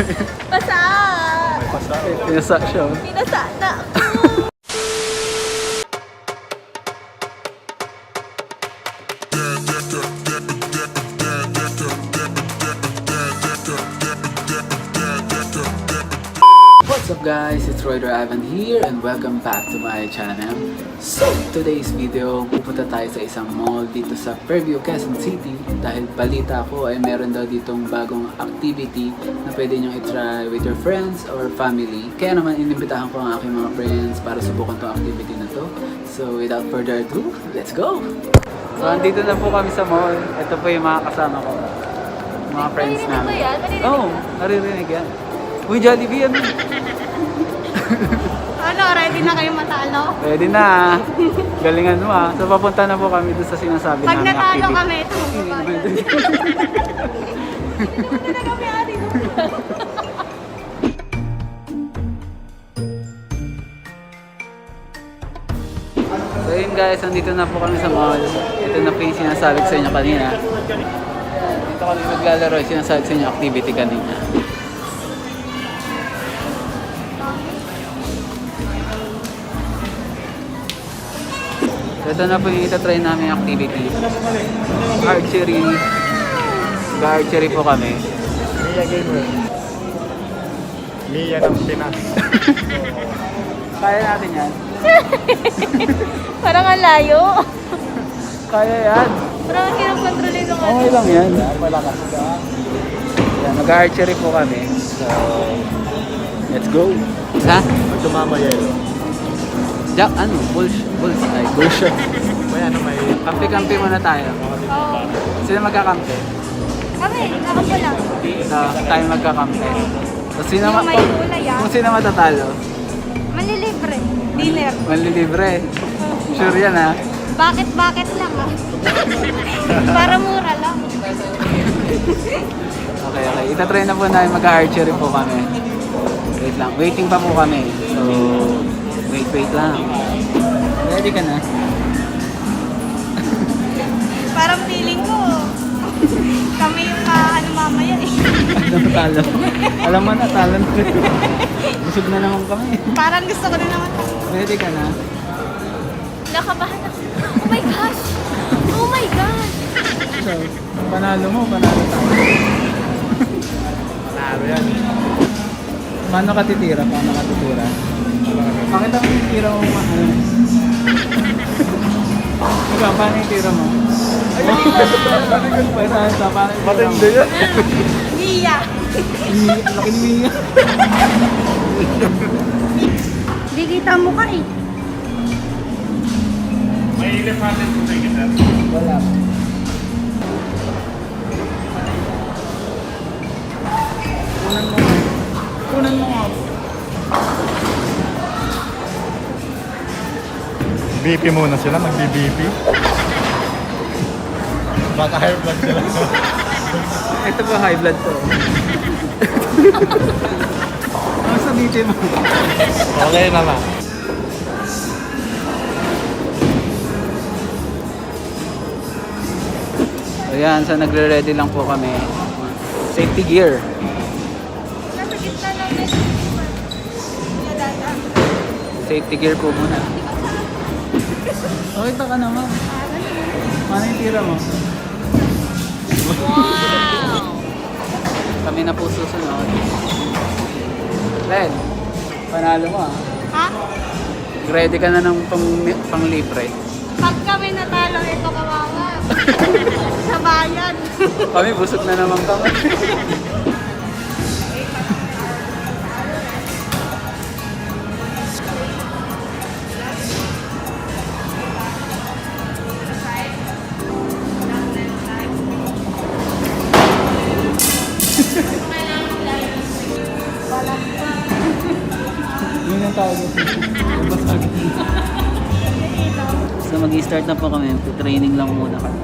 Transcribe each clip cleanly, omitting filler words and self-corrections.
Pasa! May pasa. Pinasa siya. Pinasa na ako! What's up guys? It's Royder Ivan here and welcome back to my channel. So, today's video, pupunta tayo sa isang mall dito sa Fairview, Quezon City dahil balita ko ay meron daw ditong bagong activity na pwede nyo i-try with your friends or family. Kaya naman inimbitahan ko ang aking mga friends para subukan tong activity na to. So, without further ado, let's go! So, andito na po kami sa mall. Ito po yung mga kasama ko. Mga friends Maririnig namin. ba yan? Maririnig Oo, naririnig yan. Uy, Jollibee yan. Ano, ready na kayo matalo? Pwede na. Galingan mo ah. So papunta na po kami doon sa sinasabi Pag namin natalo activity. kami, ito magbabayad. Hindi na kami ari doon. So yun guys, andito na po kami sa mall. Ito na po yung sinasabi ko sa inyo kanina. Dito kami maglalaro yung sinasabi ko sa inyo activity kanina. So ito na po yung itatry namin yung activity. Archery. Archery po kami. Mia Gamer. Mia ng Pinas. Kaya natin yan. Parang ang layo. Kaya yan. Parang ang hirap kontrolin ng ano. Okay lang yan. Malakas ka. Yan, mag-archery po kami. So, let's go. Ha? Pag tumama yelo. Jack, ano? Bulls. Ay, bullshit. May ano may... Kampi-kampi muna tayo. Oo. Sino magkakampi? Kami, ako pa lang. So, tayo magkakampi. So, sino Yung may kulay, ah. Kung sino matatalo? Manlilibre. Dinner. Manlilibre. Sure yan ha? Bakit lang ah. Para mura lang. Okay. Itatry na po namin mag-archery po kami. Wait lang. Waiting pa po kami. So, wait lang. Ready ka na? Parang feeling ko, kami yung ano mamaya eh. Talo. Alam mo na, talent ko. Busog na naman kami. Parang gusto ko na naman. Ready ka na? Nakabahan ako. Oh my gosh! Oh my gosh! So, panalo mo, panalo tayo. Panalo yan. Paano ka titira? Pakita mo yung tira mo. Diba, paano yung tira mo? Ayun! Paano yung Matindi tira yan. Mia! mo? Laki ni Mia. Di kita mo ka eh. May ilip natin kung may kita. Wala. Kunan mo nga. BP muna sila, mag-BP. Baka high blood sila. Ito po, high blood to. Ano sa BP mo? Okay naman. Ayan, so nagre-ready lang po kami. Safety gear. Nasa gitna lang din. Safety gear po muna. Okay, ka naman. Paano yung tira mo? Wow! Kami na po susunod. Red, panalo mo ah. Ha? Ready ka na ng pang-libre. Pag kami natalo, ito kawawa. Sa bayan. Kami, busog na naman kami. Yun ang tawag ito. So mag-i-start na po kami. Training lang muna kami.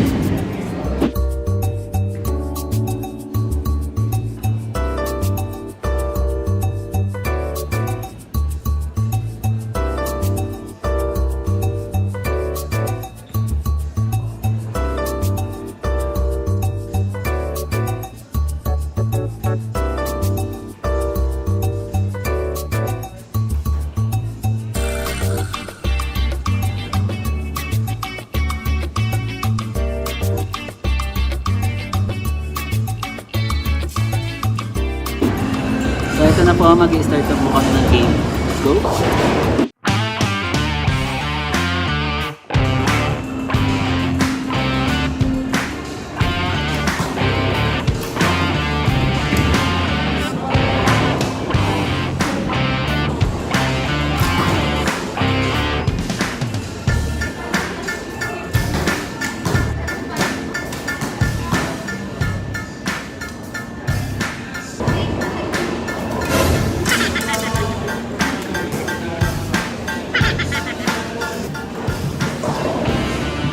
na po, mag-i-start na po kami ng game. Let's go!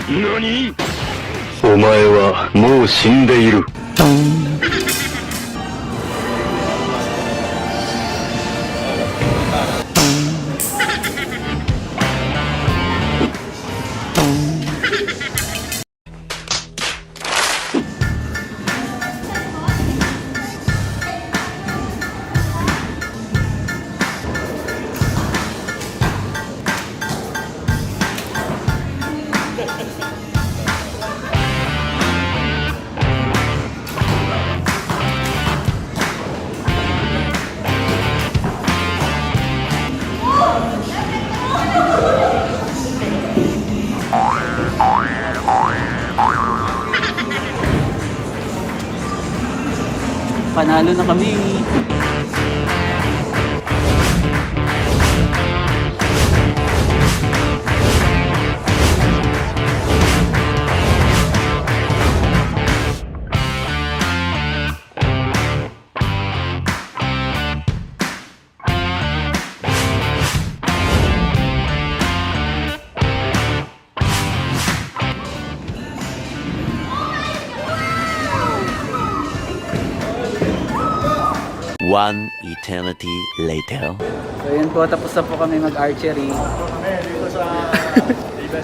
NANI?お前はもう死んでいる。Panalo na kami. One eternity later. So yun po, tapos na po kami mag-archery.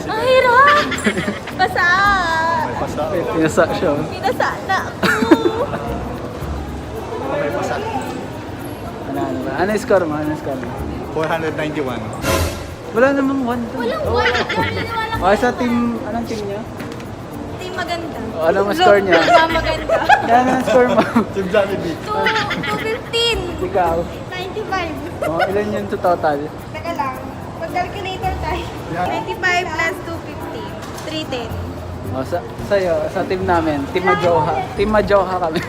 Ang hirap! Basa! Pinasa siya. Pinasa na ako! Ano ba? Ano yung score mo? Ano yung score mo? 491. Wala namang 1 to. Walang wala. Naniniwala ko. O, sa team, anong team niya? Team maganda. O, anong score niya? Maganda. Yan ang score mo. Team Jollibee. 215. Ikaw. 95. O, ilan yun to total? Teka lang. Mag-calculator tayo. 95 plus 250. 310. O, sa'yo, sa team namin, Team Majoha. Team Majoha kami.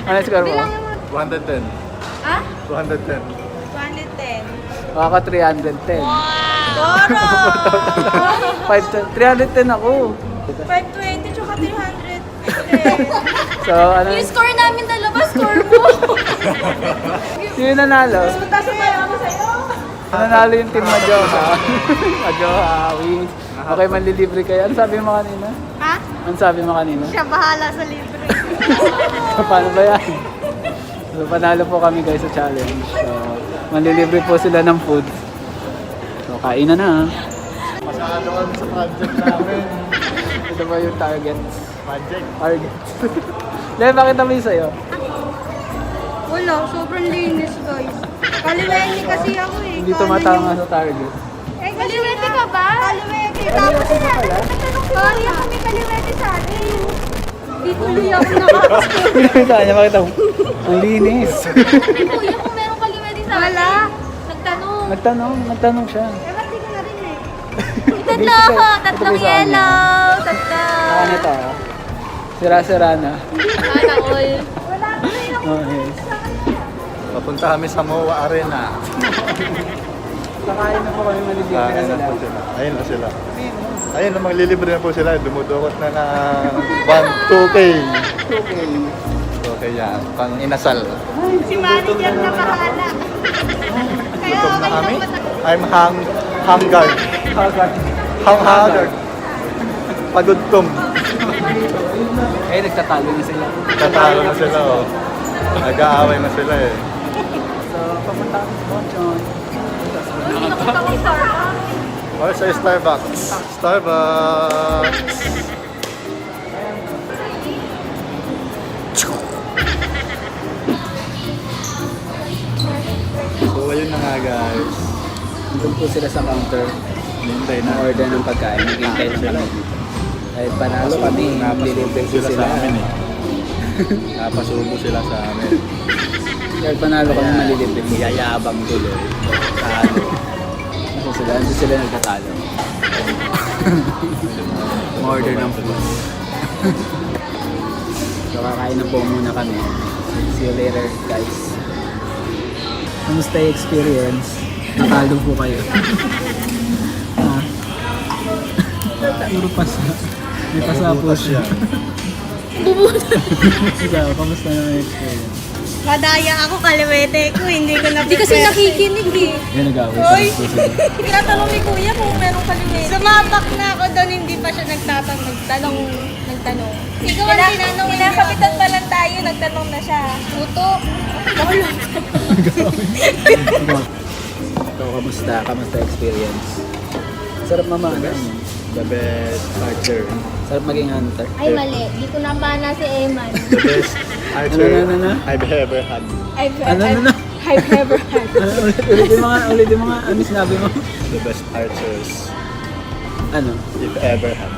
Ano yung score mo? Bilangin mo. 210. Ha? 210. 210. O, ako 310. Doro! 310 ako. 520 tsaka 300. So, ano? Yung score namin dalawa, score mo. Sino nanalo? Punta sa pala ako sa'yo. Nanalo yung Team Majoha. Majoha, wings. Okay, manlilibre kayo. Ano sabi mo kanina? Ha? Ano sabi mo kanina? Siya bahala sa libre. So, paano ba yan? So, panalo po kami guys sa challenge. So, manlilibre po sila ng food. So, kain na na. Masyado kami sa project namin. Ito ba yung targets? Project. Targets. Dahil bakit naman yung sa'yo? Wala, sobrang linis guys. Kaliwete kasi ako eh. Hindi tumatama sa target. Eh, kaliwete ka ba? Kaliwete. Tapos kaya kami kaliwete sa atin. Di tuloy ako nakakascore. Pinakita niya, makita mo. Ang linis. Kuya, kung meron kaliwete sa atin. Wala. Nagtanong siya. Eh, ba't di ko na rin eh? Tatlo ako. Tatlong Ito ba sa kanya? yellow. Tatlo. Ano to? Sira-sira na. Sana all. Wala ko na yun. Oh, yes. Papunta kami sa MOA Arena. Kakain na po kami malilibre na Kain na sila. po sila. Ayun na sila. Ayun na, maglilibre na po sila. Dumudukot na ng 2K. Okay. Okay yan. Pang inasal. Si manager na bahala. Kaya Gutom na okay kami. lang ba? I'm hungard. Haggard. Haggard. Pagudtom. Eh, nagtatalo na sila. Tatalo na sila oh. Nag-aaway na sila eh. So, papunta kami sa Bonchon. Hindi nakita ko yung Starbucks. Or sa Starbucks. Starbucks. So ayun na nga guys. Nandun po sila sa counter. Hintay na. Na-order ng pagkain. Naghintay na kami. Kahit panalo kami, Napasubo nililibre sila sila. sa amin eh. Napasubo sila sa amin. Kahit panalo kami malilibre, yayabang tuloy. Talo. Kasi sila nagtatalo. Order ng food. So kakain na po muna kami. See you later guys. Kamusta yung experience? Natalo po kayo. Puro pasa. May pasa po siya. Ikaw, kamusta na yung experience? Madaya ako kaliwete ko, hindi ko na. Hindi kasi nakikinig eh. Yan nag-away Oy! sa puso. Tinatanong ni Kuya kung merong kaliwete. Sumapak na ako doon, hindi pa siya nagtanong. Ikaw ang tinanong, kinakapitan pa lang tayo, nagtanong na siya. Puto. So, kamusta? Kamusta experience? Sarap mamana. The best archer. Sarap maging hunter. Ay mali, di ko napana si Eman. The best archer Ano? I've ever had. I've Ano? never had. Ulit yung mga, ano sinabi mo? The best archers Ano? you've ever had.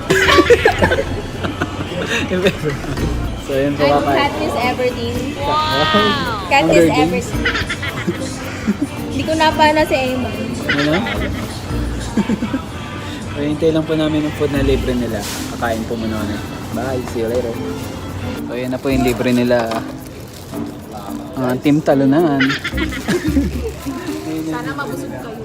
So, yun po I'm kakain. Katniss Everdeen. Wow! Katniss Everdeen? Everdeen. Di ko napana si Eman. Ano? So, hintay lang po namin yung food na libre nila. Kakain po muna kami. Bye, see you later. So, yan na po yung libre nila. Team Talunan. Sana mabusog kayo.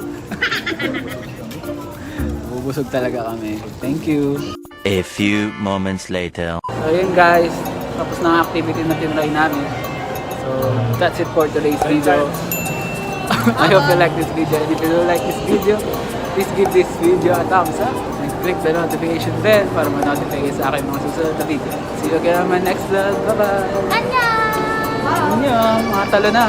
Bubusog talaga kami. Thank you. A few moments later. So yun guys, tapos na ang activity na tinry namin. So that's it for today's video. I hope you like this video. And if you do like this video, please give this video a thumbs up and click the notification bell para ma-notify kayo sa akin mga susunod na video. See you again on my next vlog. Bye bye! Annyeong! Annyeong! Mga talo na!